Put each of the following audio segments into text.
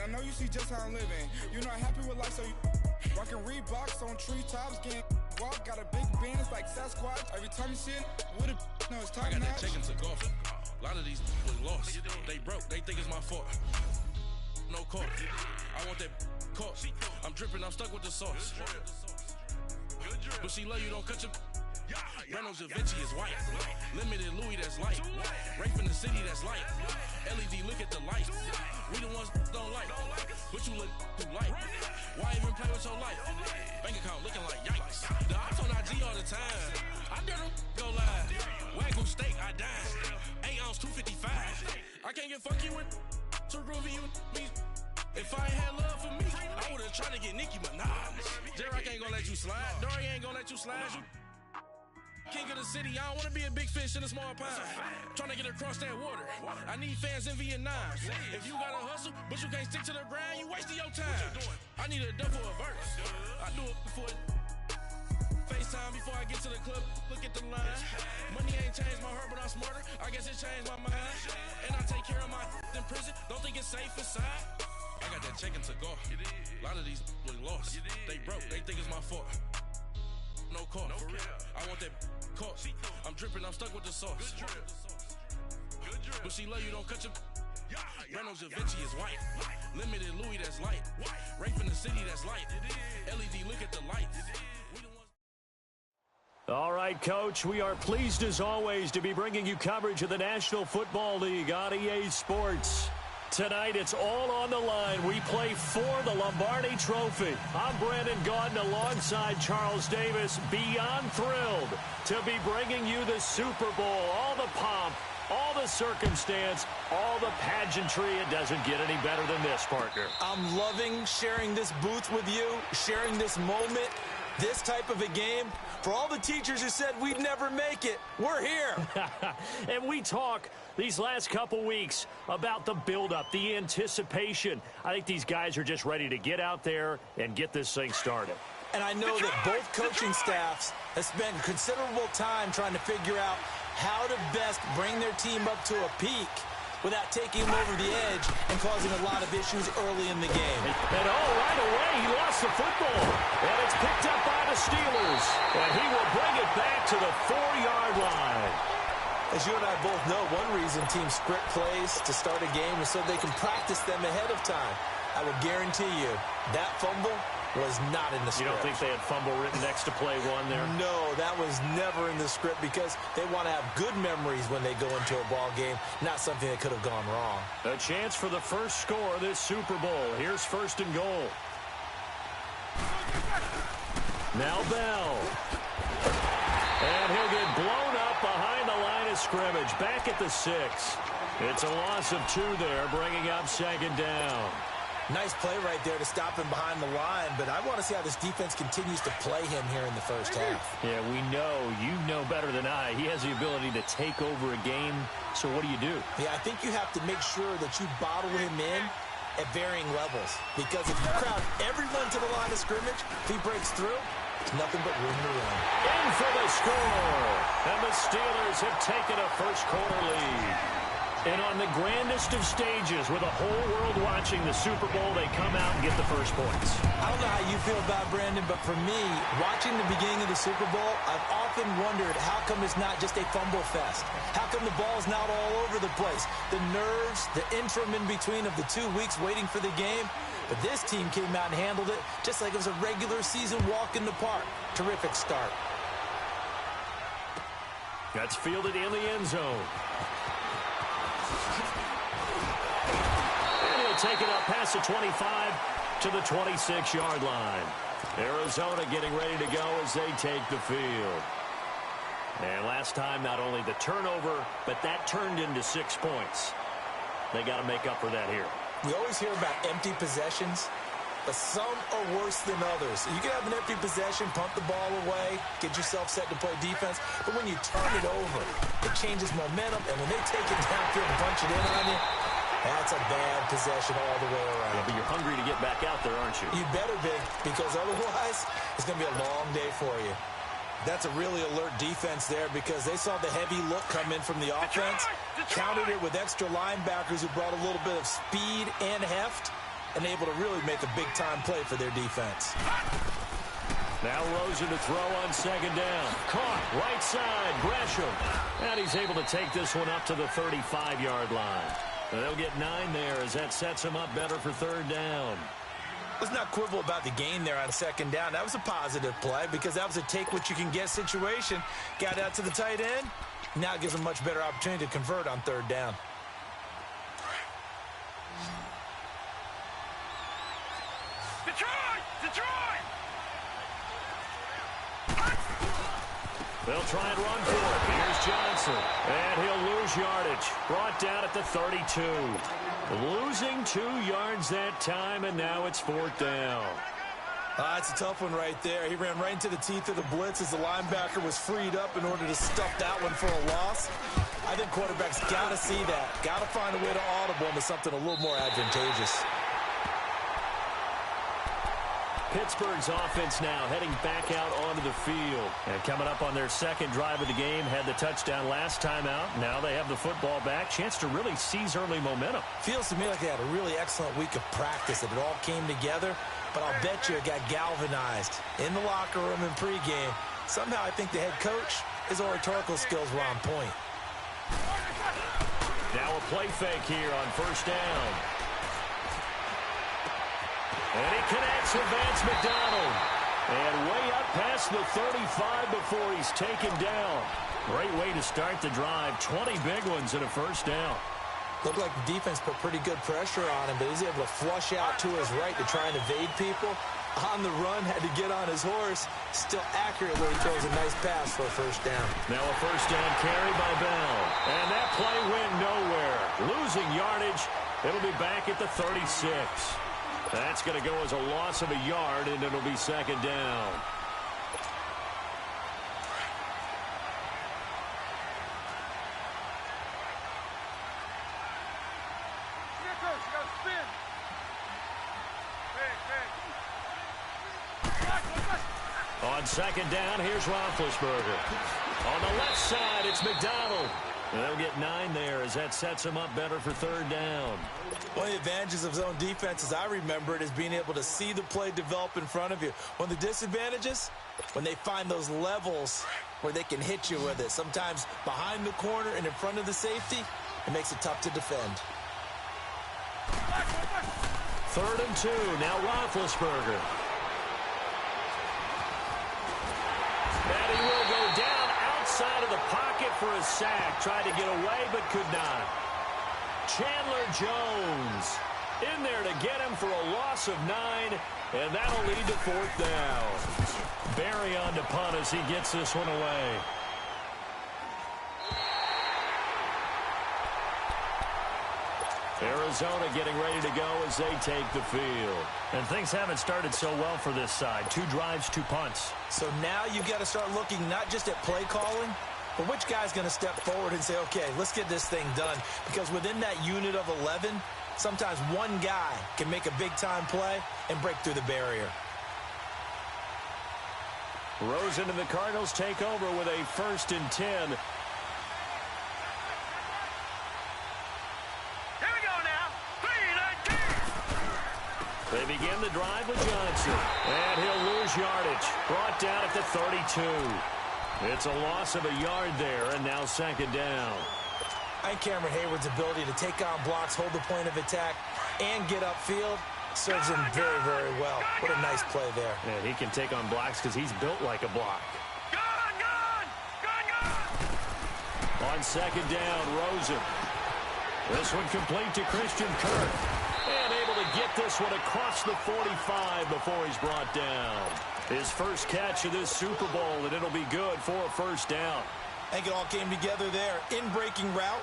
know you see just how I'm living. You're not happy with life, so you rockin' Reeboks on treetops, getting walk. Got a big band, it's like Sasquatch. Every time you see it, with it, no, it's top I got notch. that chicken to golf. A lot of these was lost. They broke, they think it's my fault. No court. I want that caught. I'm dripping, I'm stuck with the sauce. But she love you, don't cut your. Reynolds Da Vinci is white. Limited Louis, that's light. Rape in the city, that's light. LED, look at the light. We the ones don't like. But you look too light. Why even play with your life? Bank account looking like yikes. The ops on IG all the time. I dare them go live. Wagyu steak, I dine. 8 ounce, 255. I can't get fuck you with too groovy you me. If I ain't had love for me, I would've tried to get Nicki Minaj. Derek ain't gonna let you slide. Dory ain't gonna let you slide. You king of the city, I don't wanna be a big fish in a small pond. Trying to get across that water. I need fans in Vietnam. If you gotta hustle, but you can't stick to the grind, you wasting your time. I need a double a verse. I do it for FaceTime before I get to the club. Look at the line. Money ain't changed my heart, but I'm smarter. I guess it changed my mind. And I take care of my in prison. Don't think it's safe inside. I got that chicken to go. A lot of these was lost. They broke, they think it's my fault. No court. I want that caught. I'm dripping, I'm stuck with the sauce. But she love you, don't cut your. Reynolds Da Vinci is white. Limited Louis, that's light. Rape in the city, that's light. LED, look at the lights. All right, Coach, we are pleased as always to be bringing you coverage of the National Football League on EA Sports. Tonight, it's all on the line. We play for the Lombardi Trophy. I'm Brandon Gaudin alongside Charles Davis. Beyond thrilled to be bringing you the Super Bowl. All the pomp, all the circumstance, all the pageantry. It doesn't get any better than this, partner. I'm loving sharing this booth with you, sharing this moment, this type of a game. For all the teachers who said we'd never make it, we're here. And we talk these last couple weeks about the buildup, the anticipation. I think these guys are just ready to get out there and get this thing started. And I know that both coaching staffs have spent considerable time trying to figure out how to best bring their team up to a peak without taking them over the edge and causing a lot of issues early in the game. And right away, he lost the football. And it's picked up by the Steelers. And he will bring it back to the 4-yard line. As you and I both know, one reason teams script plays to start a game is so they can practice them ahead of time. I will guarantee you that fumble was not in the script. You don't think they had fumble written next to play one there? No, that was never in the script because they want to have good memories when they go into a ball game, not something that could have gone wrong. A chance for the first score of this Super Bowl. Here's 1st and goal. Now Bell. And he'll get blown up behind the line of scrimmage. Back at the 6. It's a loss of 2 there, bringing up 2nd down. Nice play right there to stop him behind the line, but I want to see how this defense continues to play him here in the first half. Yeah, we know. You know better than I. He has the ability to take over a game, so what do you do? Yeah, I think you have to make sure that you bottle him in at varying levels, because if you crowd everyone to the line of scrimmage, if he breaks through, it's nothing but room to run. In for the score, and the Steelers have taken a first-quarter lead. And on the grandest of stages, with the whole world watching the Super Bowl, they come out and get the first points. I don't know how you feel about it, Brandon, but for me, watching the beginning of the Super Bowl, I've often wondered how come it's not just a fumble fest? How come the ball's not all over the place? The nerves, the interim in between of the 2 weeks waiting for the game. But this team came out and handled it just like it was a regular season walk in the park. Terrific start. That's fielded in the end zone. And he'll take it up past the 25 to the 26-yard line. Arizona getting ready to go as they take the field. And last time, not only the turnover, but that turned into 6 points. They got to make up for that here. We always hear about empty possessions, but some are worse than others. You can have an empty possession, punt the ball away, get yourself set to play defense, but when you turn it over, it changes momentum, and when they take it downfield and punch it in on you, that's a bad possession all the way around. Yeah, but you're hungry to get back out there, aren't you? You better be, because otherwise, it's going to be a long day for you. That's a really alert defense there because they saw the heavy look come in from the offense, countered it with extra linebackers who brought a little bit of speed and heft, and able to really make a big-time play for their defense. Now Rosen to throw on second down. Caught, right side, Gresham. And he's able to take this one up to the 35-yard line. And they'll get 9 there as that sets him up better for third down. Let's not quibble about the gain there on second down. That was a positive play because that was a take-what-you-can-get situation. Got out to the tight end. Now it gives them a much better opportunity to convert on third down. Detroit! They'll try and run for it. Here's Johnson. And he'll lose yardage. Brought down at the 32. Losing 2 yards that time, and now it's fourth down. That's a tough one right there. He ran right into the teeth of the blitz as the linebacker was freed up in order to stuff that one for a loss. I think quarterbacks got to see that. Got to find a way to audible into something a little more advantageous. Pittsburgh's offense now heading back out onto the field. And coming up on their second drive of the game, had the touchdown last time out. Now they have the football back. Chance to really seize early momentum. Feels to me like they had a really excellent week of practice, that it all came together. But I'll bet you it got galvanized in the locker room in pregame. Somehow I think the head coach, his oratorical skills were on point. Now a play fake here on first down. And he connects with Vance McDonald. And way up past the 35 before he's taken down. Great way to start the drive. 20 big ones and a first down. Looked like the defense put pretty good pressure on him, but he's able to flush out to his right to try and evade people. On the run, had to get on his horse. Still accurately throws a nice pass for a first down. Now a first down carry by Bell. And that play went nowhere. Losing yardage. It'll be back at the 36. That's going to go as a loss of a yard, and it'll be second down. On second down, here's Roethlisberger. On the left side, it's McDonald. And they'll get 9 there as that sets him up better for third down. One of the advantages of zone defense, as I remember it, is being able to see the play develop in front of you. One of the disadvantages, when they find those levels where they can hit you with it. Sometimes behind the corner and in front of the safety, it makes it tough to defend. 3rd and 2, now Roethlisberger. And he will go down outside of the pocket for a sack. Tried to get away, but could not. Chandler Jones in there to get him for a loss of 9, and that'll lead to fourth down. Barry on to punt as he gets this one away. Arizona getting ready to go as they take the field. And things haven't started so well for this side. 2 drives, 2 punts. So now you've got to start looking not just at play calling, but which guy's going to step forward and say, okay, let's get this thing done. Because within that unit of 11, sometimes one guy can make a big-time play and break through the barrier. Rosen and the Cardinals take over with a 1st and 10. They begin the drive with Johnson. And he'll lose yardage. Brought down at the 32. It's a loss of a yard there, and now second down. I think Cameron Hayward's ability to take on blocks, hold the point of attack, and get upfield serves him very, very well. What a nice play there. And he can take on blocks because he's built like a block. On second down, Rosen. This one complete to Christian Kirk. And able to get this one across the 45 before he's brought down. His first catch of this Super Bowl, and it'll be good for a first down. I think it all came together there. In-breaking route,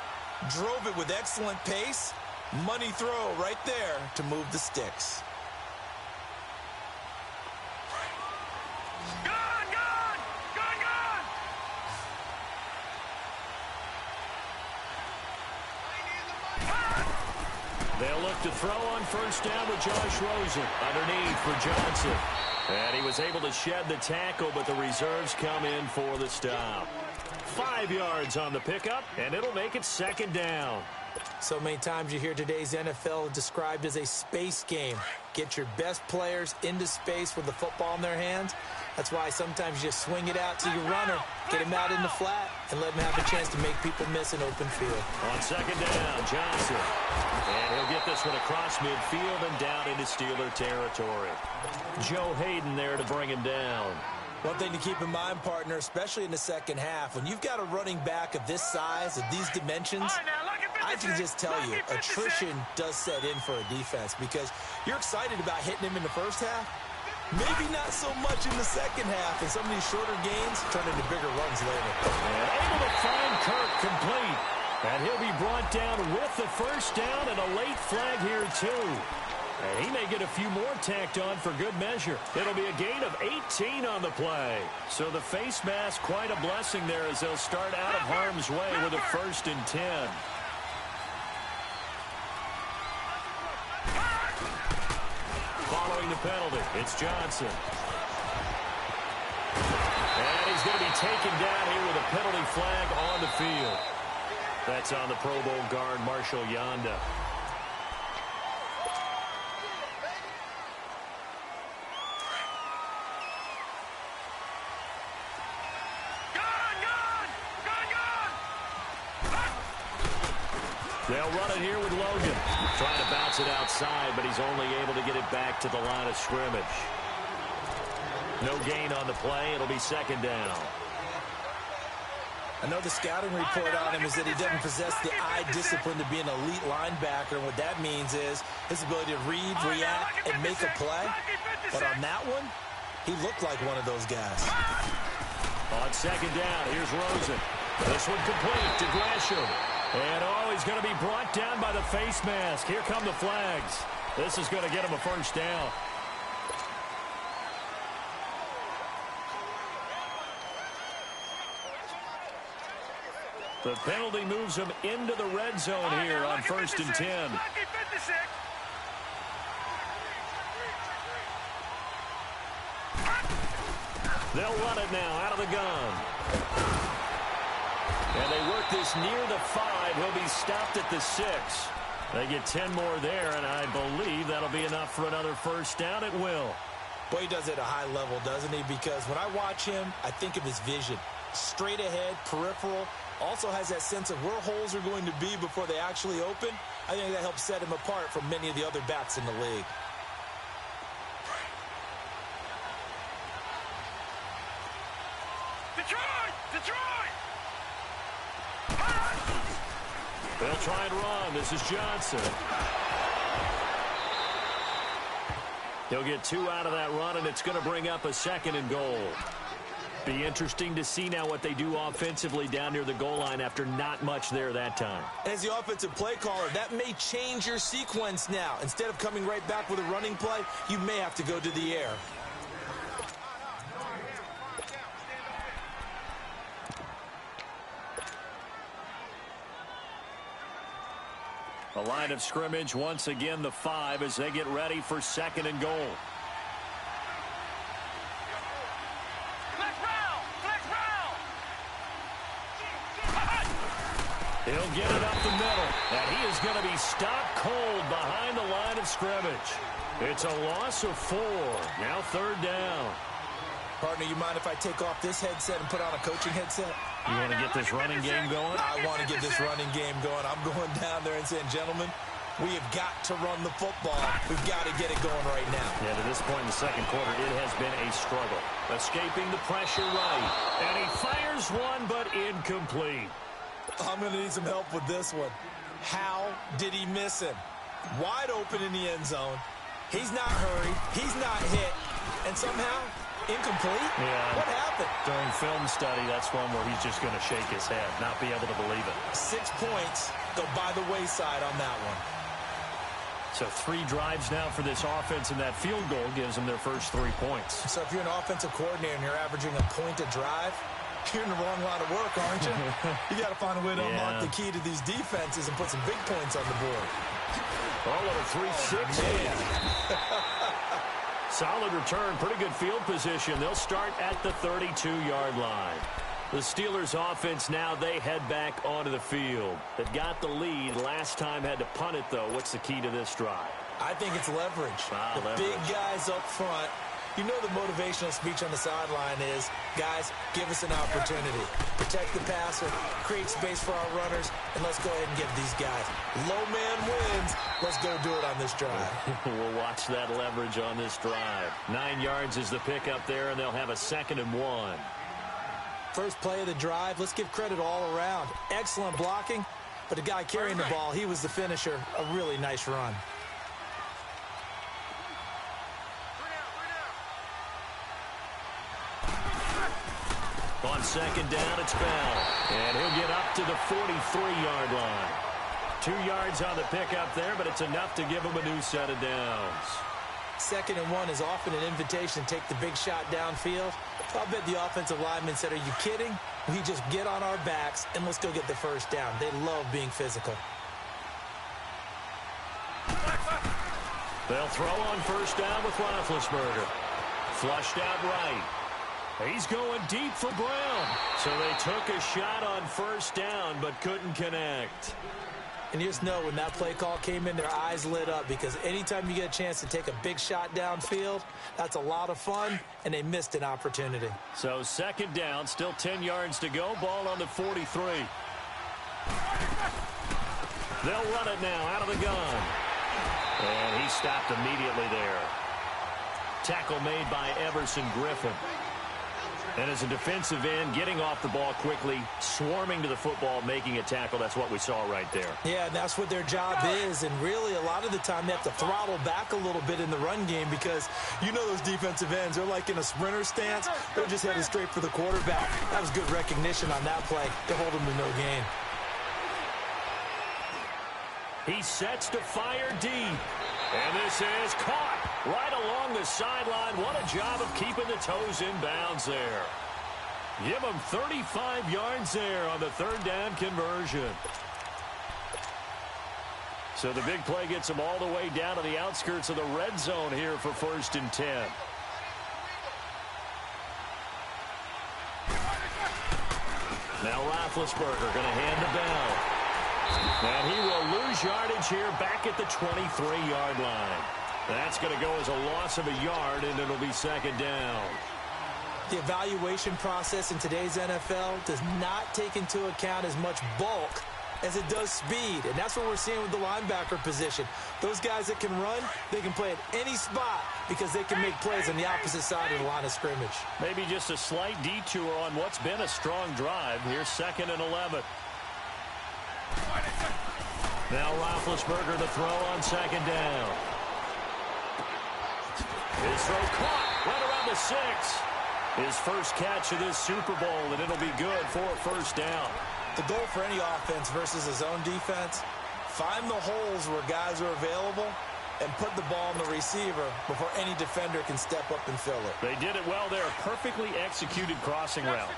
drove it with excellent pace. Money throw right there to move the sticks. They'll look to throw on first down with Josh Rosen. Underneath for Johnson. And he was able to shed the tackle, but the reserves come in for the stop. 5 yards on the pickup, and it'll make it second down. So many times you hear today's NFL described as a space game. Get your best players into space with the football in their hands. That's why sometimes you just swing it out to your runner, get him out in the flat, and let him have a chance to make people miss an open field. On second down, Johnson. And he'll get this one across midfield and down into Steeler territory. Joe Hayden there to bring him down. One thing to keep in mind, partner, especially in the second half, when you've got a running back of this size, of these dimensions, I can just tell you, attrition does set in for a defense because you're excited about hitting him in the first half. Maybe not so much in the second half, and some of these shorter gains turn into bigger runs later. And able to find Kirk complete. And he'll be brought down with the first down and a late flag here, too. And he may get a few more tacked on for good measure. It'll be a gain of 18 on the play. So the face mask, quite a blessing there as they'll start out of harm's way with a 1st and 10. Following the penalty, it's Johnson. And he's going to be taken down here with a penalty flag on the field. That's on the Pro Bowl guard, Marshall Yanda. They'll run it here with Logan. Trying to bounce it outside, but he's only able to get it back to the line of scrimmage. No gain on the play. It'll be second down. I know the scouting report on him is that he doesn't possess the eye discipline to be an elite linebacker. And what that means is his ability to read, react, and make a play. But on that one, he looked like one of those guys. On second down, here's Rosen. This one complete to Gresham. And, he's going to be brought down by the face mask. Here come the flags. This is going to get him a first down. The penalty moves him into the red zone here on 1st and 10. They'll run it now out of the gun. And they work this near the 5. He'll be stopped at the 6. They get 10 more there, and I believe that'll be enough for another first down. It will. Boy, he does it at a high level, doesn't he? Because when I watch him, I think of his vision. Straight ahead, peripheral. Also has that sense of where holes are going to be before they actually open. I think that helps set him apart from many of the other backs in the league. They'll try and run. This is Johnson. He'll get 2 out of that run, and it's going to bring up a 2nd and goal. Be interesting to see now what they do offensively down near the goal line after not much there that time. As the offensive play caller, that may change your sequence now. Instead of coming right back with a running play, you may have to go to the air. The line of scrimmage, once again, the 5 as they get ready for 2nd and goal. He'll get it up the middle, and he is going to be stopped cold behind the line of scrimmage. It's a loss of 4. Now 3rd down. Partner, you mind if I take off this headset and put on a coaching headset? You want to get this running game going? I want to get this running game going. I'm going down there and saying, gentlemen, we have got to run the football. We've got to get it going right now. Yeah, to this point in the second quarter, it has been a struggle. Escaping the pressure right. And he fires one, but incomplete. I'm going to need some help with this one. How did he miss him? Wide open in the end zone. He's not hurried. He's not hit. And somehow, incomplete? Yeah. What happened? During film study, that's one where he's just going to shake his head, not be able to believe it. 6 points go by the wayside on that one. So 3 drives now for this offense, and that field goal gives them their first 3 points. So if you're an offensive coordinator and you're averaging a point a drive, you're in the wrong line of work, aren't you? You got to find a way to unlock the key to these defenses and put some big points on the board. Oh, what a 3-6. Solid return, pretty good field position. They'll start at the 32-yard line. The Steelers offense now, they head back onto the field. They've got the lead. Last time had to punt it, though. What's the key to this drive? I think it's leverage. Leverage. Big guys up front. You know the motivational speech on the sideline is, guys, give us an opportunity. Protect the passer, create space for our runners, and let's go ahead and give these guys. Low man wins. Let's go do it on this drive. We'll watch that leverage on this drive. 9 yards is the pickup there, and they'll have a 2nd and 1. First play of the drive, let's give credit all around. Excellent blocking, but the guy carrying the ball, he was the finisher. A really nice run. On 2nd down, it's Bell. And he'll get up to the 43-yard line. 2 yards on the pickup there, but it's enough to give him a new set of downs. 2nd and 1 is often an invitation to take the big shot downfield. I'll bet the offensive lineman said, are you kidding? We just get on our backs and let's go get the first down. They love being physical. They'll throw on 1st down with Roethlisberger. Flushed out right. He's going deep for Brown. So they took a shot on 1st down but couldn't connect. And you just know when that play call came in, their eyes lit up because anytime you get a chance to take a big shot downfield, that's a lot of fun, and they missed an opportunity. So 2nd down, still 10 yards to go, ball on the 43. They'll run it now out of the gun. And he stopped immediately there. Tackle made by Everson Griffin. And as a defensive end, getting off the ball quickly, swarming to the football, making a tackle, that's what we saw right there. Yeah, and that's what their job is. And really, a lot of the time, they have to throttle back a little bit in the run game because you know those defensive ends, they're like in a sprinter stance. They're just headed straight for the quarterback. That was good recognition on that play to hold them to no gain. He sets to fire deep. And this is caught right along the sideline. What a job of keeping the toes in bounds there. Give him 35 yards there on the 3rd down conversion. So the big play gets him all the way down to the outskirts of the red zone here for 1st and 10. Now Roethlisberger going to hand the bell. And he will lose yardage here back at the 23-yard line. That's going to go as a loss of a yard, and it'll be 2nd down. The evaluation process in today's NFL does not take into account as much bulk as it does speed, and that's what we're seeing with the linebacker position. Those guys that can run, they can play at any spot because they can make plays on the opposite side of the line of scrimmage. Maybe just a slight detour on what's been a strong drive. Here's 2nd and 11. Now Roethlisberger to throw on 2nd down. His throw caught right around the 6. His first catch of this Super Bowl, and it'll be good for a 1st down. The goal for any offense versus a zone defense, find the holes where guys are available and put the ball in the receiver before any defender can step up and fill it. They did it well there. Perfectly executed crossing route.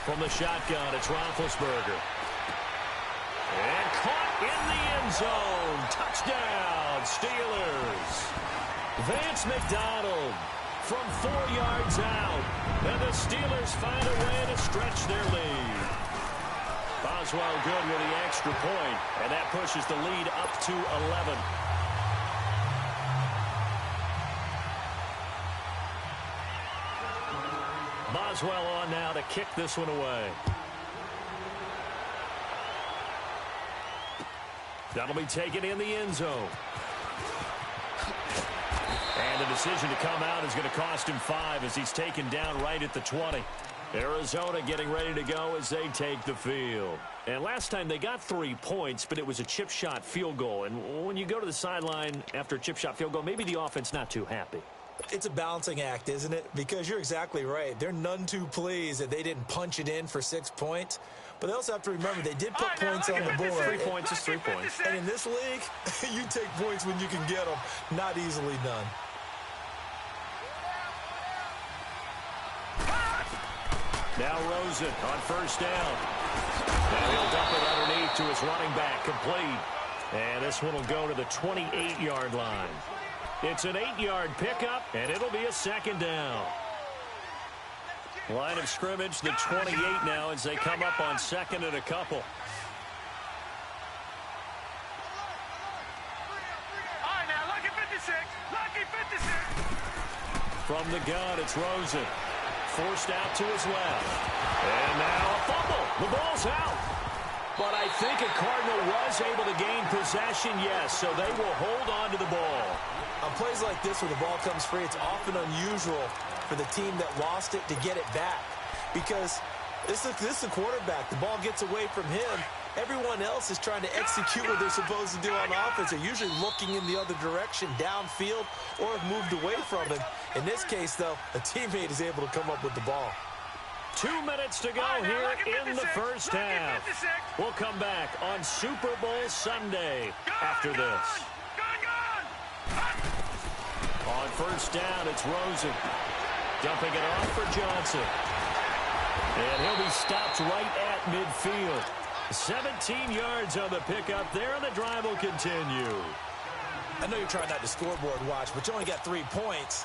From the shotgun, it's Roethlisberger. And caught in the end zone. Touchdown, Steelers. Vance McDonald from 4 yards out. And the Steelers find a way to stretch their lead. Boswell good with the extra point, and that pushes the lead up to 11. Boswell on now to kick this one away. That'll be taken in the end zone. And the decision to come out is going to cost him 5 as he's taken down right at the 20. Arizona getting ready to go as they take the field. And last time they got 3 points, but it was a chip shot field goal. And when you go to the sideline after a chip shot field goal, maybe the offense not too happy. It's a balancing act, isn't it? Because you're exactly right. They're none too pleased that they didn't punch it in for 6 points. But they also have to remember they did put points on the board. 3 points is 3 points. And in this league, you take points when you can get them. Not easily done. Now Rosen on 1st down. And he'll dump it underneath to his running back, complete. And this one will go to the 28-yard line. It's an 8-yard pickup, and it'll be a second down. Line of scrimmage, the 28 now as they come up on second and a couple. All right, now, lucky 56. Lucky 56. From the gun, it's Rosen. Forced out to his left. And now a fumble. The ball's out. But I think a Cardinal was able to gain possession, yes, so they will hold on to the ball. On plays like this where the ball comes free, it's often unusual for the team that lost it to get it back. Because this is the quarterback. The ball gets away from him. Everyone else is trying to execute what they're supposed to do on offense. They're usually looking in the other direction, downfield, or have moved away from him. In this case, though, a teammate is able to come up with the ball. 2 minutes to go here in the first half. We'll come back on Super Bowl Sunday after this. On first down, it's Rosen. Dumping it off for Johnson. And he'll be stopped right at midfield. 17 yards on the pickup there, and the drive will continue. I know you're trying not to scoreboard watch, but you only got 3 points.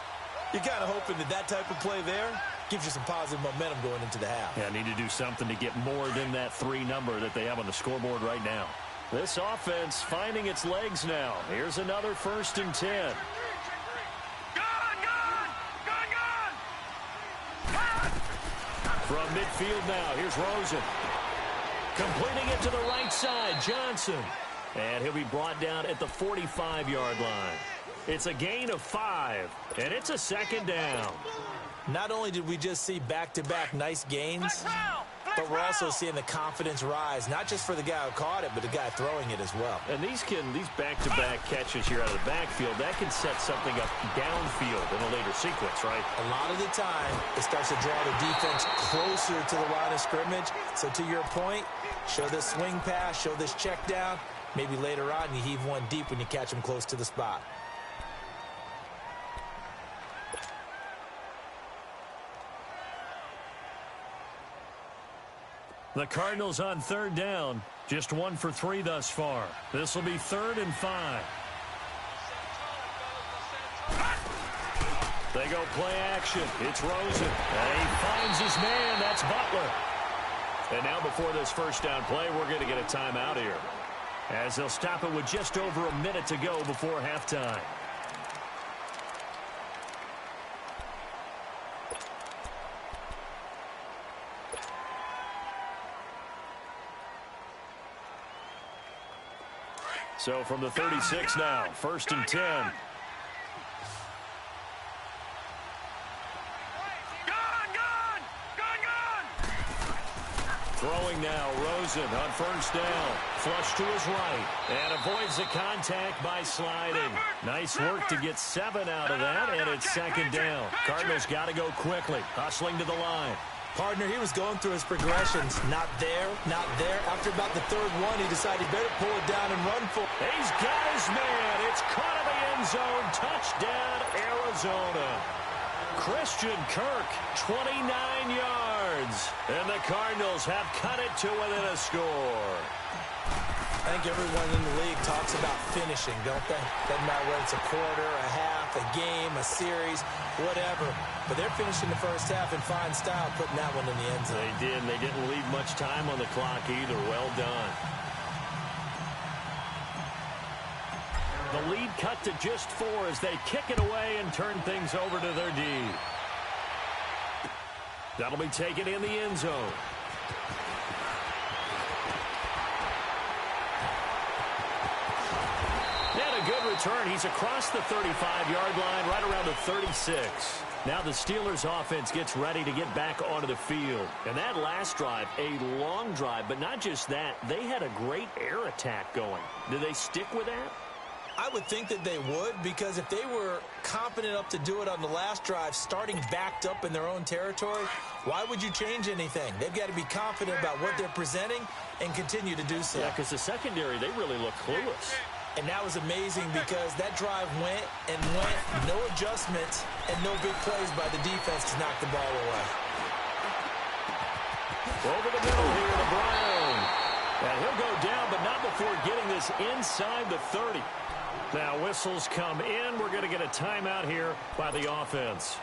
You're kind of hoping that type of play there gives you some positive momentum going into the half. Yeah, need to do something to get more than that 3 number that they have on the scoreboard right now. This offense finding its legs now. Here's another 1st and 10. From midfield now, here's Rosen. Completing it to the right side, Johnson. And he'll be brought down at the 45-yard line. It's a gain of 5, and it's a second down. Not only did we just see back-to-back nice gains, but we're also seeing the confidence rise, not just for the guy who caught it, but the guy throwing it as well. And these back-to-back catches here out of the backfield, that can set something up downfield in a later sequence, right? A lot of the time, it starts to draw the defense closer to the line of scrimmage. So to your point, show this swing pass, show this check down. Maybe later on you heave one deep when you catch them close to the spot. The Cardinals on 3rd down. Just 1 for 3 thus far. This will be 3rd and 5. They go play action. It's Rosen. And he finds his man. That's Butler. And now before this first down play, we're going to get a timeout here, as they'll stop it with just over a minute to go before halftime. So from the 36 now, 1st and 10. Throwing now, Rosen on 1st down. Flush to his right. And avoids the contact by sliding. Nice work to get 7 out of that, and it's 2nd down. Cardinals got to go quickly. Hustling to the line. Partner, he was going through his progressions. Not there, not there. After about the 3rd one, he decided he better pull it down and run for it. He's got his man. It's caught in the end zone. Touchdown, Arizona. Christian Kirk, 29 yards. And the Cardinals have cut it to within a score. I think everyone in the league talks about finishing, don't they? Doesn't matter whether it's a quarter, a half, a game, a series, whatever. But they're finishing the first half in fine style, putting that one in the end zone. They did, and they didn't leave much time on the clock either. Well done. The lead cut to just 4 as they kick it away and turn things over to their D. That'll be taken in the end zone. And a good return. He's across the 35-yard line, right around the 36. Now the Steelers offense gets ready to get back onto the field. And that last drive, a long drive, but not just that. They had a great air attack going. Do they stick with that? I would think that they would, because if they were competent enough to do it on the last drive, starting backed up in their own territory, why would you change anything? They've got to be confident about what they're presenting and continue to do so. Yeah, because the secondary, they really look clueless. And that was amazing because that drive went and went, no adjustments, and no big plays by the defense to knock the ball away. Over the middle here to Brown. And he'll go down, but not before getting this inside the 30. Now whistles come in. We're going to get a timeout here by the offense,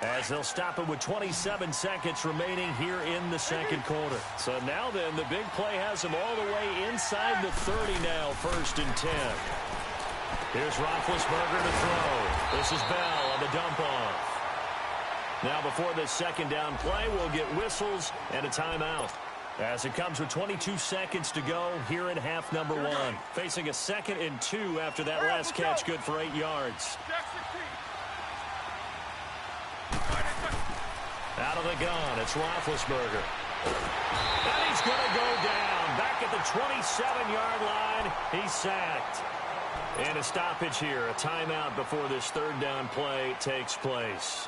as they'll stop it with 27 seconds remaining here in the second quarter. So now then, the big play has them all the way inside the 30 now, 1st and 10. Here's Roethlisberger to throw. This is Bell on the dump off. Now before this second down play, we'll get whistles and a timeout, as it comes with 22 seconds to go here in half number 1. Facing a 2nd and 2 after that last catch, good for 8 yards. Out of the gun, it's Roethlisberger. And he's going to go down. Back at the 27-yard line, he's sacked. And a stoppage here, a timeout before this 3rd down play takes place,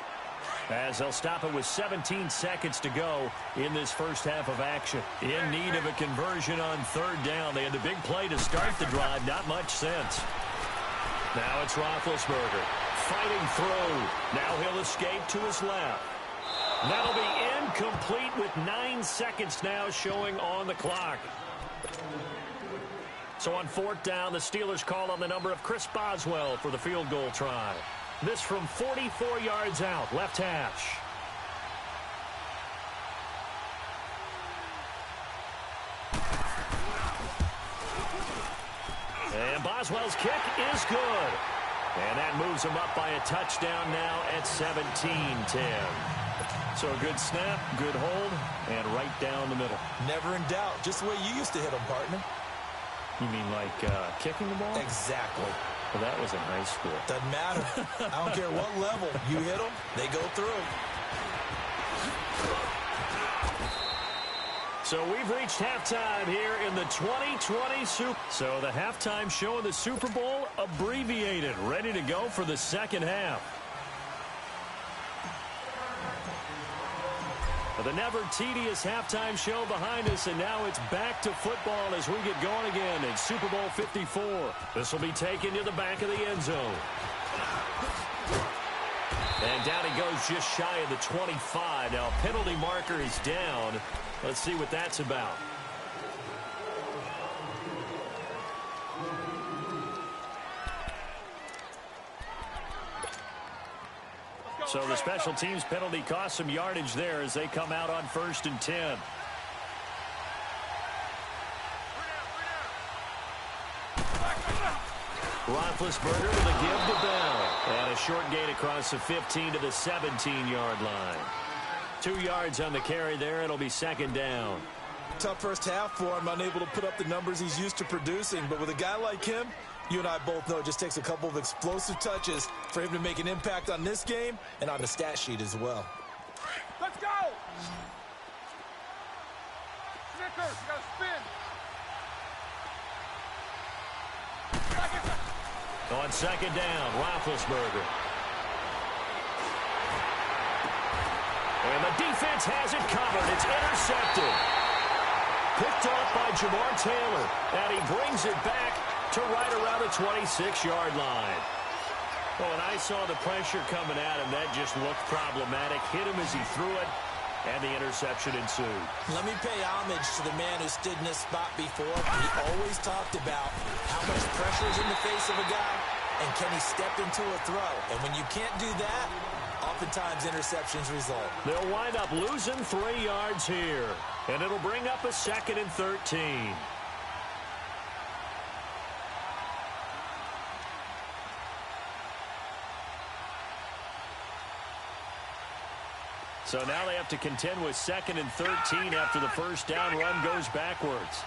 as they'll stop it with 17 seconds to go in this first half of action. In need of a conversion on 3rd down. They had the big play to start the drive, not much sense. Now it's Roethlisberger fighting through. Now he'll escape to his left. That'll be incomplete with 9 seconds now showing on the clock. So on 4th down, the Steelers call on the number of Chris Boswell for the field goal try. This from 44 yards out, left hash. And Boswell's kick is good. And that moves him up by a touchdown now at 17-10. So a good snap, good hold, and right down the middle. Never in doubt. Just the way you used to hit them, partner. You mean like kicking the ball? Exactly. Well, that was in high school. Doesn't matter. I don't care what level. You hit them, they go through. So we've reached halftime here in the 2020 Super. So the halftime show of the Super Bowl abbreviated, ready to go for the second half. The never tedious halftime show behind us, and now it's back to football as we get going again in Super Bowl 54. This will be taken to the back of the end zone. And down he goes just shy of the 25. Now penalty marker is down. Let's see what that's about. So the special teams penalty cost some yardage there as they come out on 1st and 10. Roethlisberger with a give to Bell. And a short gain across the 15 to the 17-yard line. 2 yards on the carry there. It'll be 2nd down. Tough first half for him, unable to put up the numbers he's used to producing. But with a guy like him, you and I both know it just takes a couple of explosive touches for him to make an impact on this game and on the stat sheet as well. Let's go! Snickers, you gotta spin. On 2nd down, Roethlisberger. And the defense has it covered. It's intercepted. Picked off by Jamar Taylor. And he brings it back to right around the 26-yard line. Oh, and I saw the pressure coming at him. That just looked problematic. Hit him as he threw it, and the interception ensued. Let me pay homage to the man who stood in this spot before. He always talked about how much pressure is in the face of a guy, and can he step into a throw. And when you can't do that, oftentimes interceptions result. They'll wind up losing 3 yards here, and it'll bring up a 2nd and 13. So now they have to contend with 2nd and 13 after the first down run goes backwards.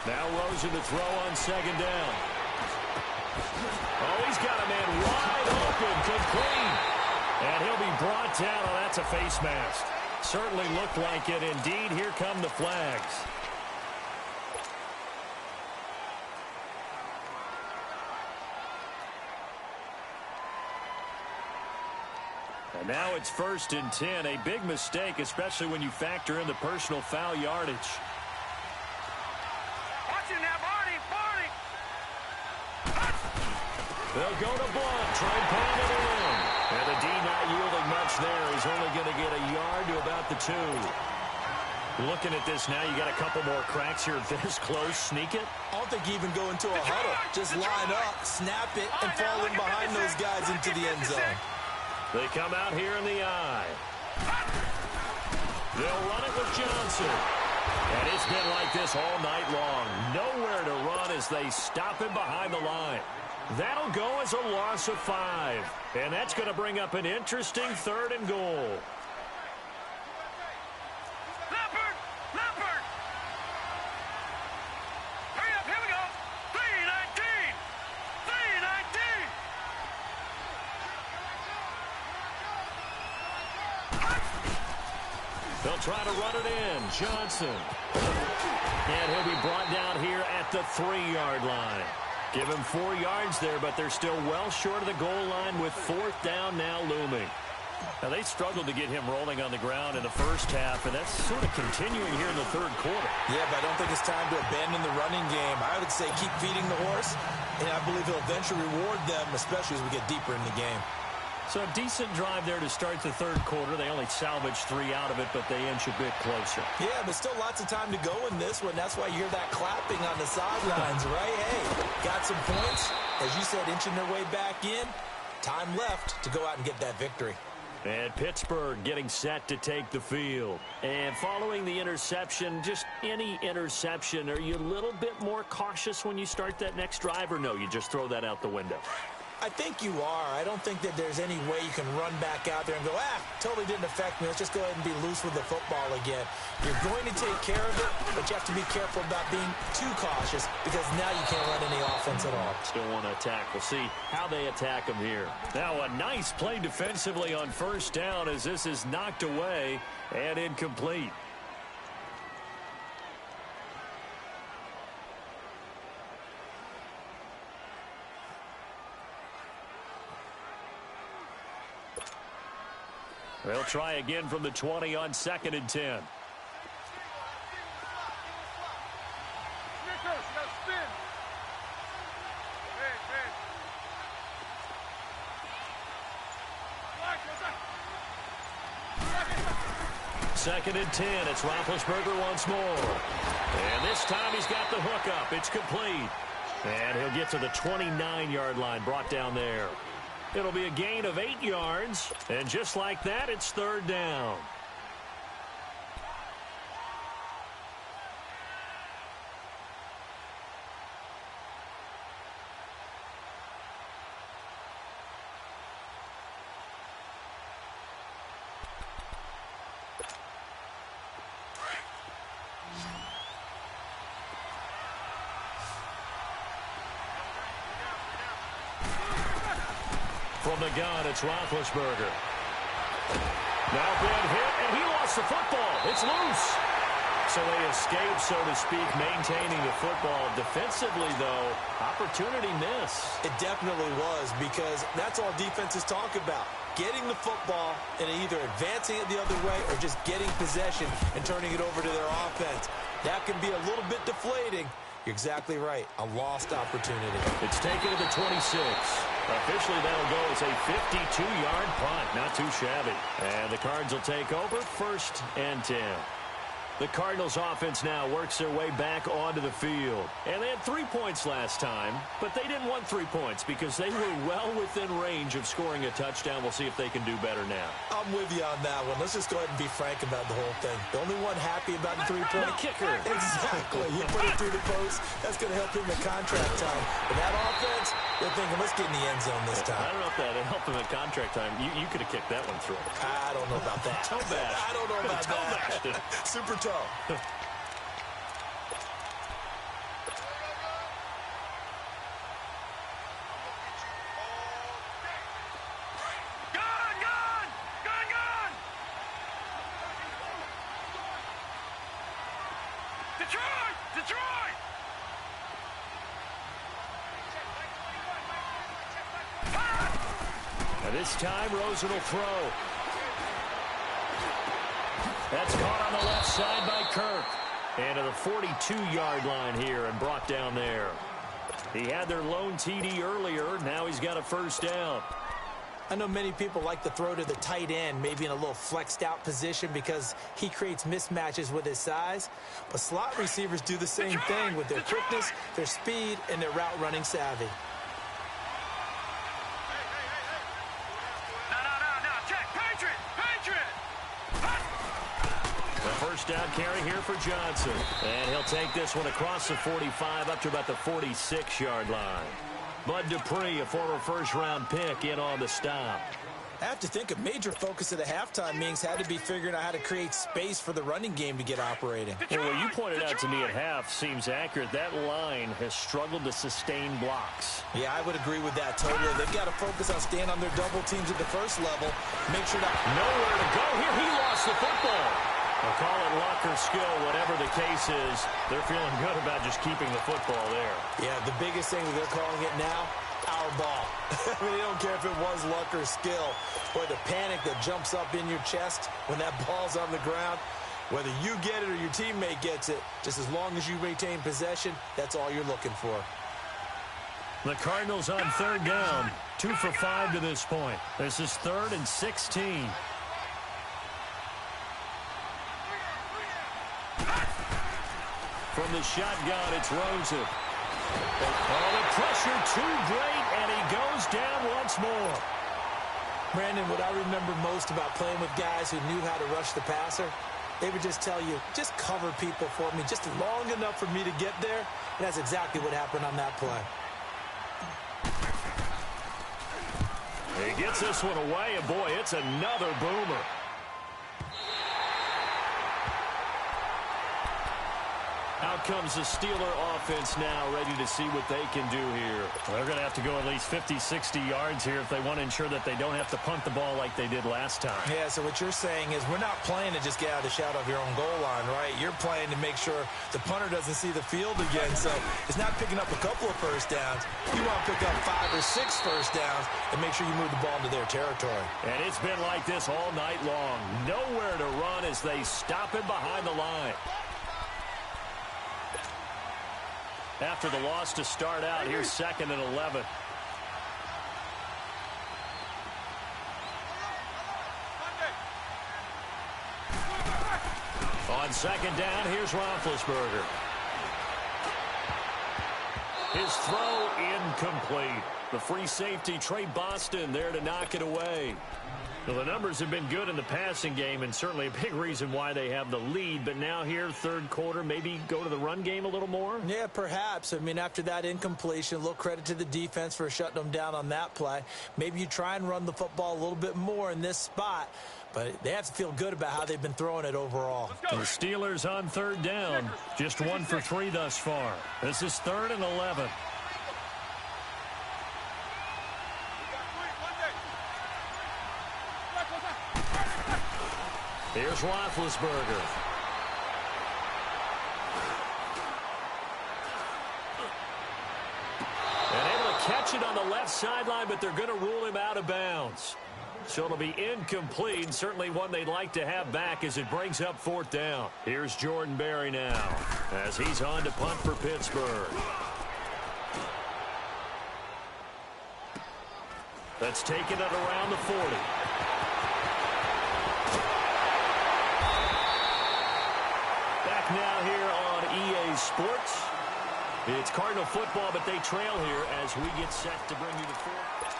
Now Rosen to throw on 2nd down. Oh, he's got a man wide open, complete. And he'll be brought down. Oh, that's a face mask. Certainly looked like it. Indeed, here come the flags. And now it's 1st and 10. A big mistake, especially when you factor in the personal foul yardage. Watch it now, Barney! They'll go to Blunt, try and pound it in. And the D not yielding much there. He's only going to get a yard to about the 2. Looking at this now, you got a couple more cracks here this close. Sneak it. I don't think you even go into a huddle. Just line up, snap it, and fall in behind those guys into the end zone. They come out here in the eye. They'll run it with Johnson. And it's been like this all night long. Nowhere to run as they stop him behind the line. That'll go as a loss of 5. And that's going to bring up an interesting 3rd and goal. They'll try to run it in. Johnson. And he'll be brought down here at the 3-yard line. Give him 4 yards there, but they're still well short of the goal line with 4th down now looming. Now, they struggled to get him rolling on the ground in the first half, and that's sort of continuing here in the 3rd quarter. Yeah, but I don't think it's time to abandon the running game. I would say keep feeding the horse, and I believe he'll eventually reward them, especially as we get deeper in the game. So a decent drive there to start the 3rd quarter. They only salvaged 3 out of it, but they inch a bit closer. Yeah, but still lots of time to go in this one. That's why you hear that clapping on the sidelines, right? Hey, got some points. As you said, inching their way back in. Time left to go out and get that victory. And Pittsburgh getting set to take the field. And following the interception, just any interception, are you a little bit more cautious when you start that next drive, or no, you just throw that out the window? I think you are. I don't think that there's any way you can run back out there and go, totally didn't affect me. Let's just go ahead and be loose with the football again. You're going to take care of it, but you have to be careful about being too cautious because now you can't run any offense at all. Still want to attack. We'll see how they attack them here. Now, a nice play defensively on 1st down as this is knocked away and incomplete. They'll try again from the 20 on 2nd and 10. Second and 10. It's Roethlisberger once more. And this time he's got the hook up. It's complete. And he'll get to the 29-yard line, brought down there. It'll be a gain of 8 yards, and just like that, it's 3rd down. From the gun, it's Roethlisberger. Now big hit, and he lost the football. It's loose. So they escape, so to speak, maintaining the football. Defensively, though, opportunity miss. It definitely was, because that's all defenses talk about. Getting the football and either advancing it the other way or just getting possession and turning it over to their offense. That can be a little bit deflating. You're exactly right. A lost opportunity. It's taken to the 26. Officially, that'll go as a 52-yard punt. Not too shabby. And the Cards will take over 1st and 10. The Cardinals offense now works their way back onto the field. And they had 3 points last time, but they didn't want 3 points because they were well within range of scoring a touchdown. We'll see if they can do better now. I'm with you on that one. Let's just go ahead and be frank about the whole thing. The only one happy about the 3-point. The kicker. Exactly. You put it through the post. That's going to help him in contract time. But that offense, they're thinking, let's get in the end zone this time. I don't know if that helped him at contract time. You could have kicked that one through. I don't know about that. Toe bash. I don't know about that. Super toe. Gun! Detroit! Detroit! And this time, Rosen will throw. That's caught on the left side by Kirk. And to the 42-yard line here and brought down there. He had their lone TD earlier. Now he's got a 1st down. I know many people like to throw to the tight end, maybe in a little flexed out position because he creates mismatches with his size. But slot receivers do the same thing with their quickness, their speed, and their route running savvy. No, check, Patriot! The first down carry here for Johnson. And he'll take this one across the 45 up to about the 46-yard line. Bud Dupree, a former first-round pick, in on the stop. I have to think a major focus of the halftime meetings had to be figuring out how to create space for the running game to get operating. Well, what you pointed out to me at half seems accurate. That line has struggled to sustain blocks. Yeah, I would agree with that totally. They've got to focus on staying on their double teams at the first level. Make sure that... Nowhere to go here. He lost the football. They'll call it luck or skill, whatever the case is. They're feeling good about just keeping the football there. Yeah, the biggest thing that they're calling it now, our ball. I mean, they don't care if it was luck or skill. Or the panic that jumps up in your chest when that ball's on the ground. Whether you get it or your teammate gets it, just as long as you maintain possession, that's all you're looking for. The Cardinals on third down. 2 for 5 to this point. This is 3rd and 16. From the shotgun, it's Rosen. Oh, the pressure too great, and he goes down once more. Brandon, what I remember most about playing with guys who knew how to rush the passer, they would just tell you, just cover people for me, just long enough for me to get there, and that's exactly what happened on that play. He gets this one away, and boy, it's another boomer. Out comes the Steeler offense now, ready to see what they can do here. They're going to have to go at least 50, 60 yards here if they want to ensure that they don't have to punt the ball like they did last time. Yeah, so what you're saying is we're not playing to just get out of the shadow of your own goal line, right? You're playing to make sure the punter doesn't see the field again. So it's not picking up a couple of first downs. You want to pick up 5 or 6 first downs and make sure you move the ball into their territory. And it's been like this all night long. Nowhere to run as they stop him behind the line. After the loss to start out, here's 2nd and 11. On 2nd down, here's Roethlisberger. His throw incomplete. The free safety, Trey Boston, there to knock it away. Well, the numbers have been good in the passing game, and certainly a big reason why they have the lead. But now here, third quarter, maybe go to the run game a little more? Yeah, perhaps. I mean, after that incompletion, a little credit to the defense for shutting them down on that play. Maybe you try and run the football a little bit more in this spot. But they have to feel good about how they've been throwing it overall. The Steelers on third down. Just 1 for 3 thus far. This is 3rd and 11. Here's Roethlisberger. And able to catch it on the left sideline, but they're going to rule him out of bounds. So it'll be incomplete, certainly one they'd like to have back as it brings up 4th down. Here's Jordan Berry now as he's on to punt for Pittsburgh. That's taken it around the 40. Back now here on EA Sports. It's Cardinal football, but they trail here as we get set to bring you the 4th.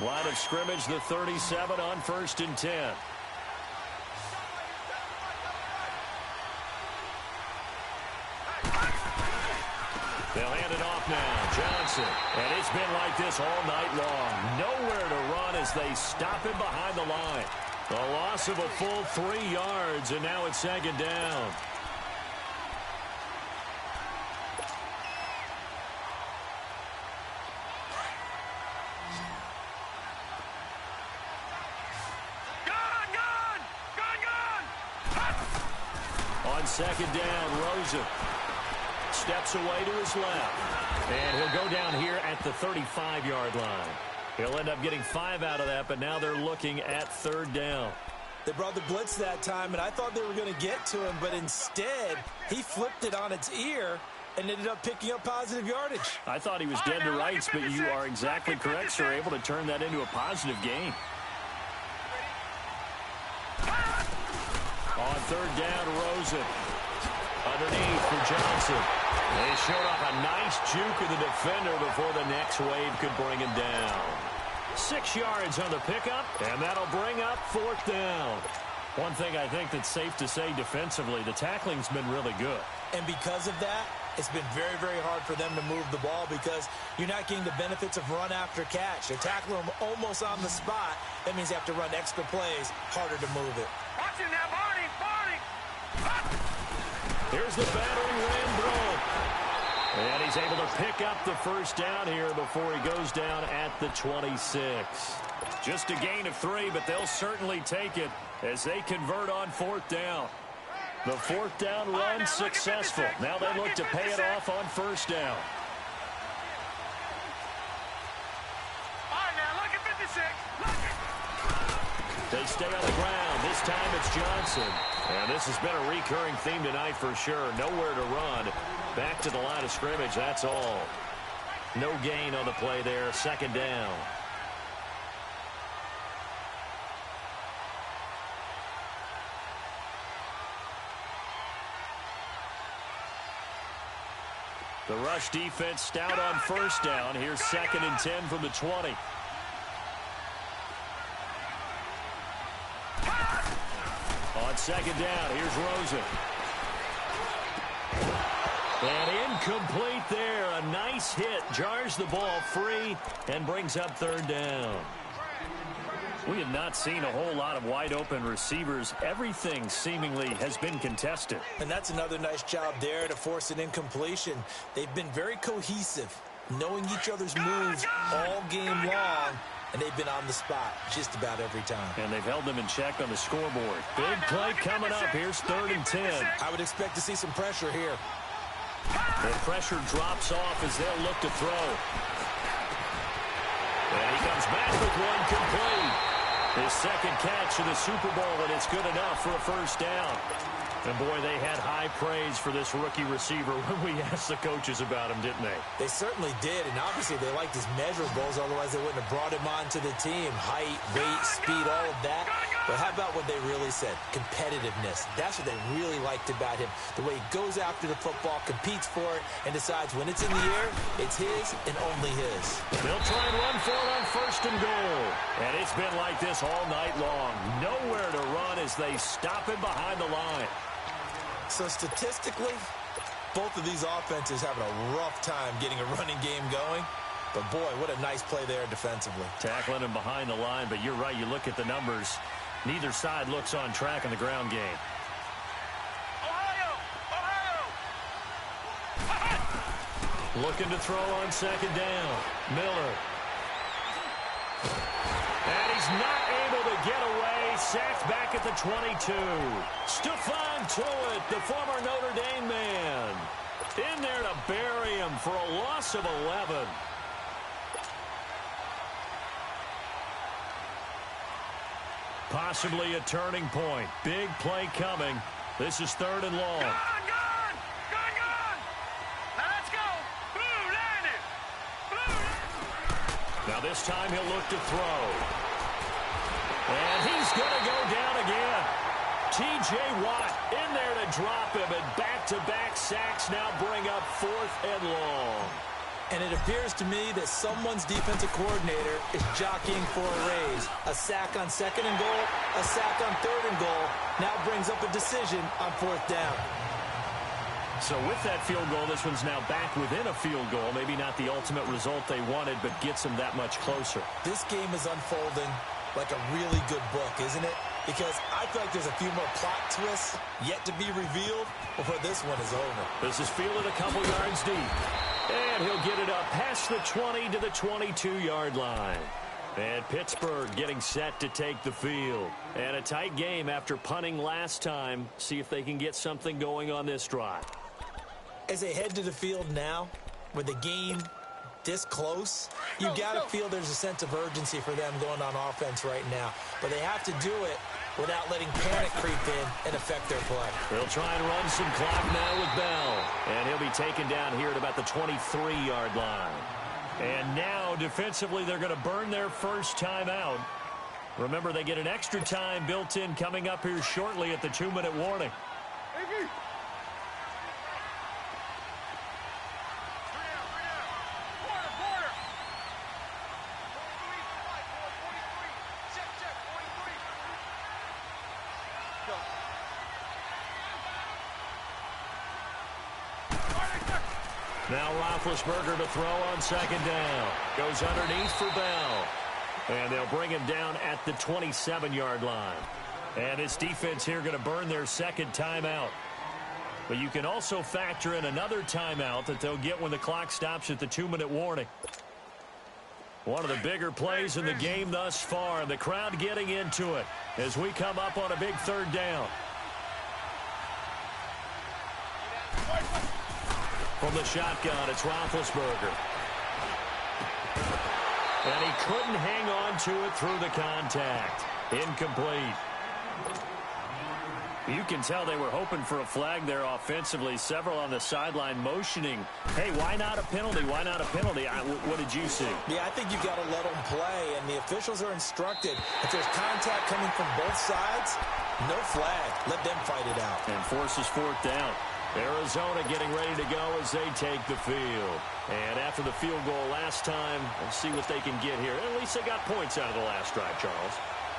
Line of scrimmage, the 37 on 1st and 10. They'll hand it off now. Johnson. And it's been like this all night long. Nowhere to run as they stop him behind the line. A loss of a full 3 yards, and now it's 2nd down. On 2nd down, Rosen steps away to his left. And he'll go down here at the 35-yard line. He'll end up getting 5 out of that, but now they're looking at 3rd down. They brought the blitz that time, and I thought they were going to get to him, but instead, he flipped it on its ear and ended up picking up positive yardage. I thought he was dead to rights, but you are exactly correct, sir. Able to turn that into a positive gain. On third down, Rosen. Underneath for Johnson. They showed off a nice juke of the defender before the next wave could bring him down. 6 yards on the pickup, and that'll bring up fourth down. One thing I think that's safe to say defensively, the tackling's been really good. And because of that, it's been very, very hard for them to move the ball because you're not getting the benefits of run after catch. They're tackling them almost on the spot. That means you have to run extra plays, harder to move it. Watch him now, Barney! Here's the battering ram throw. And he's able to pick up the first down here before he goes down at the 26. Just a gain of 3, but they'll certainly take it as they convert on fourth down. The fourth down run successful. Now they look to pay it off on first down. All right, now look at 56. They stay on the ground. This time it's Johnson. And this has been a recurring theme tonight for sure. Nowhere to run. Back to the line of scrimmage, that's all. No gain on the play there. Second down. The rush defense stout on first down. Here's 2nd and 10 from the 20. On second down, here's Rosen. And incomplete there. A nice hit. Jars the ball free and brings up third down. We have not seen a whole lot of wide open receivers. Everything seemingly has been contested. And that's another nice job there to force an incompletion. They've been very cohesive, knowing each other's moves all game long, and they've been on the spot just about every time. And they've held them in check on the scoreboard. Big play coming up. Here's 3rd and 10. I would expect to see some pressure here. The pressure drops off as they'll look to throw. And he comes back with one complete. His second catch in the Super Bowl, and it's good enough for a first down. And, boy, they had high praise for this rookie receiver when we asked the coaches about him, didn't they? They certainly did, and obviously they liked his measurables, otherwise they wouldn't have brought him onto the team. Height, weight, speed, all of that. But how about what they really said? Competitiveness. That's what they really liked about him. The way he goes after the football, competes for it, and decides when it's in the air, it's his and only his. They'll try and run for it on 1st and goal. And it's been like this all night long. Nowhere to run as they stop him behind the line. So statistically, both of these offenses having a rough time getting a running game going. But, boy, what a nice play there defensively. Tackling him behind the line, but you're right. You look at the numbers. Neither side looks on track in the ground game. Looking to throw on second down. Miller. And he's not able to get away. Sacked back at the 22. Stephon Tuitt, the former Notre Dame man. In there to bury him for a loss of 11. Possibly a turning point. Big play coming. This is 3rd and long. Gone! Now let's go! Blue, line it! Blue! Now this time he'll look to throw. And he's going to go down again. T.J. Watt in there to drop him, and back-to-back sacks now bring up 4th and long. And it appears to me that someone's defensive coordinator is jockeying for a raise. A sack on 2nd and goal, a sack on 3rd and goal, now brings up a decision on 4th down. So with that field goal, this one's now back within a field goal. Maybe not the ultimate result they wanted, but gets them that much closer. This game is unfolding like a really good book, isn't it? Because I feel like there's a few more plot twists yet to be revealed before this one is over. This is fielded a couple yards deep. And he'll get it up past the 20 to the 22-yard line. And Pittsburgh getting set to take the field. And a tight game after punting last time. See if they can get something going on this drive. As they head to the field now, with the game this close, you got to feel there's a sense of urgency for them going on offense right now. But they have to do it without letting panic creep in and affect their play. They'll try and run some clock now with Bell. And he'll be taken down here at about the 23-yard line. And now, defensively, they're going to burn their first timeout. Remember, they get an extra time built in coming up here shortly at the 2-minute warning. Now Roethlisberger to throw on second down. Goes underneath for Bell. And they'll bring him down at the 27-yard line. And this defense here going to burn their second timeout. But you can also factor in another timeout that they'll get when the clock stops at the 2-minute warning. One of the bigger plays in the game thus far, and the crowd getting into it as we come up on a big third down. From the shotgun, it's Roethlisberger. And he couldn't hang on to it through the contact. Incomplete. You can tell they were hoping for a flag there offensively. Several on the sideline motioning, hey, why not a penalty? Why not a penalty? What did you see? Yeah, I think you've got to let them play, and the officials are instructed. If there's contact coming from both sides, no flag. Let them fight it out. And forces fourth down. Arizona getting ready to go as they take the field. And after the field goal last time, we'll see what they can get here. At least they got points out of the last drive, Charles.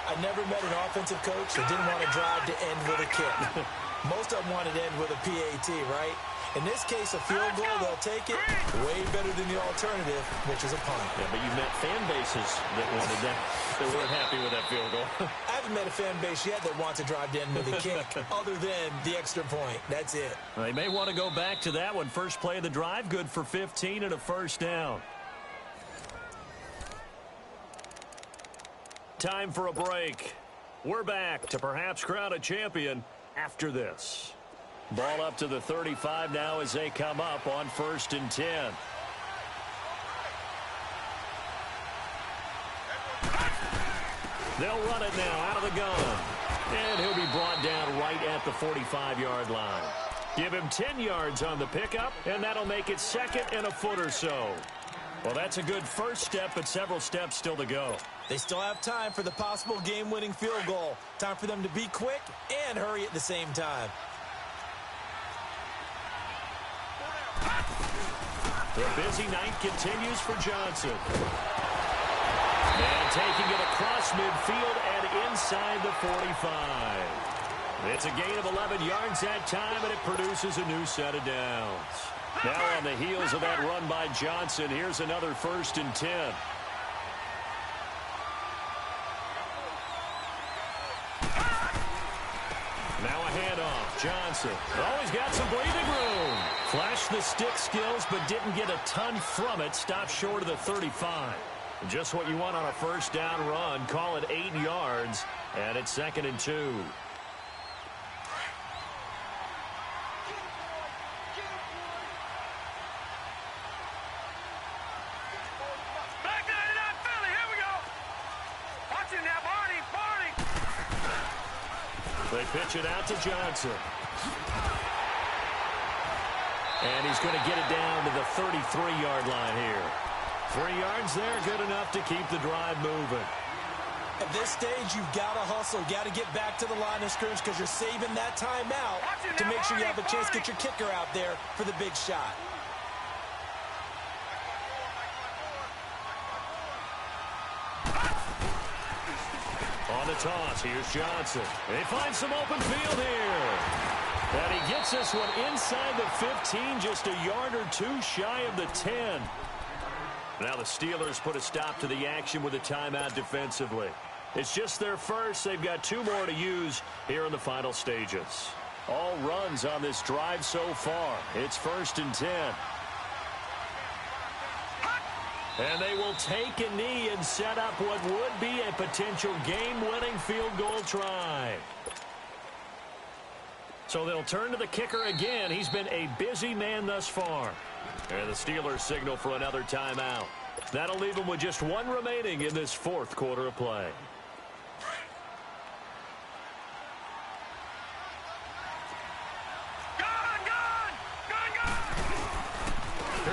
I never met an offensive coach that didn't want to drive to end with a kick. Most of them wanted to end with a PAT, right? In this case, a field goal, they'll take it way better than the alternative, which is a punt. Yeah, but you've met fan bases that wanted that. They weren't happy with that field goal. I haven't met a fan base yet that wants to drive to end with a kick other than the extra point. That's it. They may want to go back to that one. First play of the drive, good for 15 and a first down. Time for a break. We're back to perhaps crown a champion after this. Ball up to the 35 now as they come up on 1st and 10. They'll run it now out of the gun. And he'll be brought down right at the 45-yard line. Give him 10 yards on the pickup, and that'll make it 2nd and a foot or so. Well, that's a good first step, but several steps still to go. They still have time for the possible game-winning field goal. Time for them to be quick and hurry at the same time. The busy night continues for Johnson. And taking it across midfield and inside the 45. It's a gain of 11 yards that time, and it produces a new set of downs. Now on the heels of that run by Johnson, here's another 1st and 10. Now a handoff. Johnson. Oh, he's got some breathing room. Flashed the stick skills, but didn't get a ton from it. Stopped short of the 35. Just what you want on a first down run. Call it 8 yards, and it's 2nd and 2. They pitch it out to Johnson. And he's going to get it down to the 33-yard line here. 3 yards there, good enough to keep the drive moving. At this stage, you've got to hustle. Got to get back to the line of scrimmage because you're saving that timeout to make sure you have a chance to get your kicker out there for the big shot. On the toss, here's Johnson. They find some open field here. And he gets this one inside the 15, just a yard or two shy of the 10. Now the Steelers put a stop to the action with a timeout defensively. It's just their first. They've got 2 more to use here in the final stages. All runs on this drive so far. It's 1st and 10. And they will take a knee and set up what would be a potential game-winning field goal try. So they'll turn to the kicker again. He's been a busy man thus far. And the Steelers signal for another timeout. That'll leave them with just 1 remaining in this 4th quarter of play.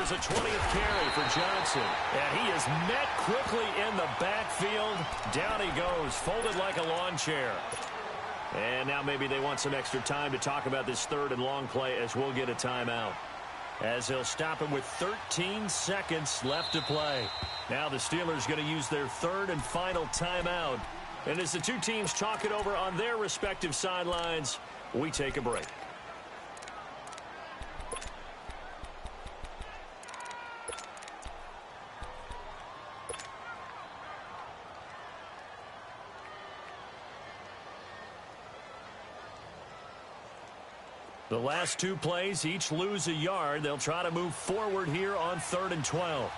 Here's a 20th carry for Johnson. And he is met quickly in the backfield. Down he goes, folded like a lawn chair. And now maybe they want some extra time to talk about this third and long play as we'll get a timeout. As they'll stop him with 13 seconds left to play. Now the Steelers going to use their third and final timeout. And as the two teams talk it over on their respective sidelines, we take a break. The last two plays each lose a yard. They'll try to move forward here on 3rd and 12.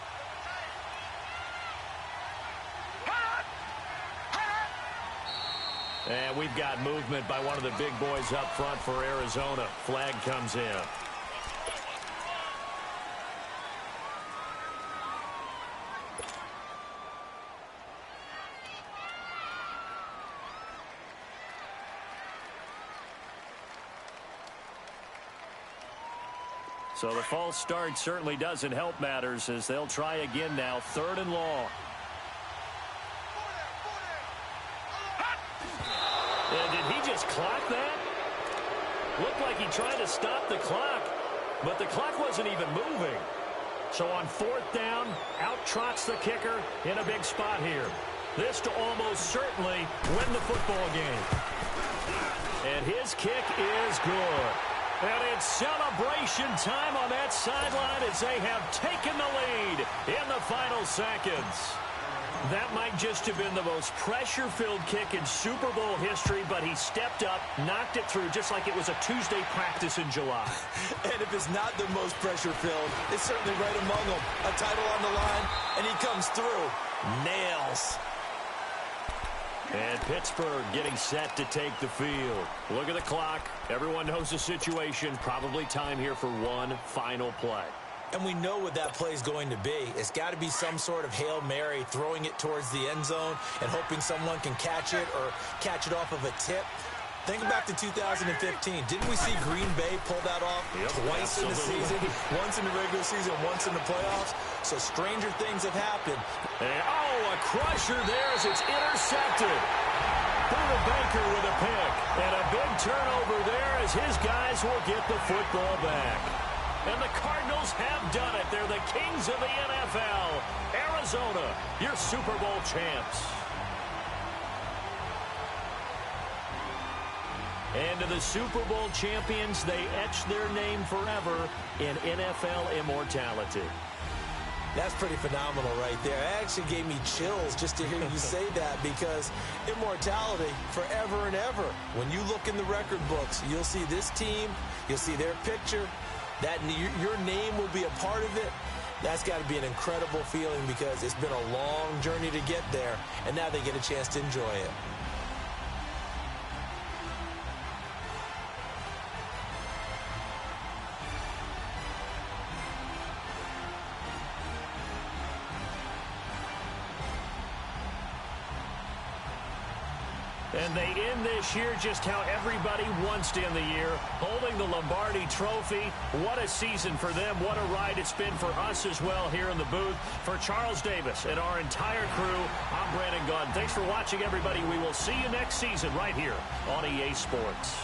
And we've got movement by one of the big boys up front for Arizona. Flag comes in. So the false start certainly doesn't help matters as they'll try again now. 3rd and long. And did he just clock that? Looked like he tried to stop the clock, but the clock wasn't even moving. So on 4th down, out trots the kicker in a big spot here. This to almost certainly win the football game. And his kick is good. And it's celebration time on that sideline as they have taken the lead in the final seconds. That might just have been the most pressure-filled kick in Super Bowl history, but he stepped up, knocked it through just like it was a Tuesday practice in July. And if it's not the most pressure-filled, it's certainly right among them. A title on the line, and he comes through. Nails. And Pittsburgh getting set to take the field. Look at the clock. Everyone knows the situation. Probably time here for one final play. And we know what that play is going to be. It's got to be some sort of Hail Mary, throwing it towards the end zone and hoping someone can catch it or catch it off of a tip. Think back to 2015. Didn't we see Green Bay pull that off twice in the season? Once in the regular season, once in the playoffs. So stranger things have happened. And, a crusher there as it's intercepted. Buda Baker with a pick. And a big turnover there as his guys will get the football back. And the Cardinals have done it. They're the kings of the NFL. Arizona, your Super Bowl champs. And to the Super Bowl champions, they etch their name forever in NFL immortality. That's pretty phenomenal right there. It actually gave me chills just to hear you say that, because immortality forever and ever. When you look in the record books, you'll see this team, you'll see their picture, that your name will be a part of it. That's got to be an incredible feeling because it's been a long journey to get there, and now they get a chance to enjoy it. And they end this year just how everybody wants to end the year, holding the Lombardi Trophy. What a season for them. What a ride it's been for us as well here in the booth. For Charles Davis and our entire crew, I'm Brandon Gaudin. Thanks for watching, everybody. We will see you next season right here on EA Sports.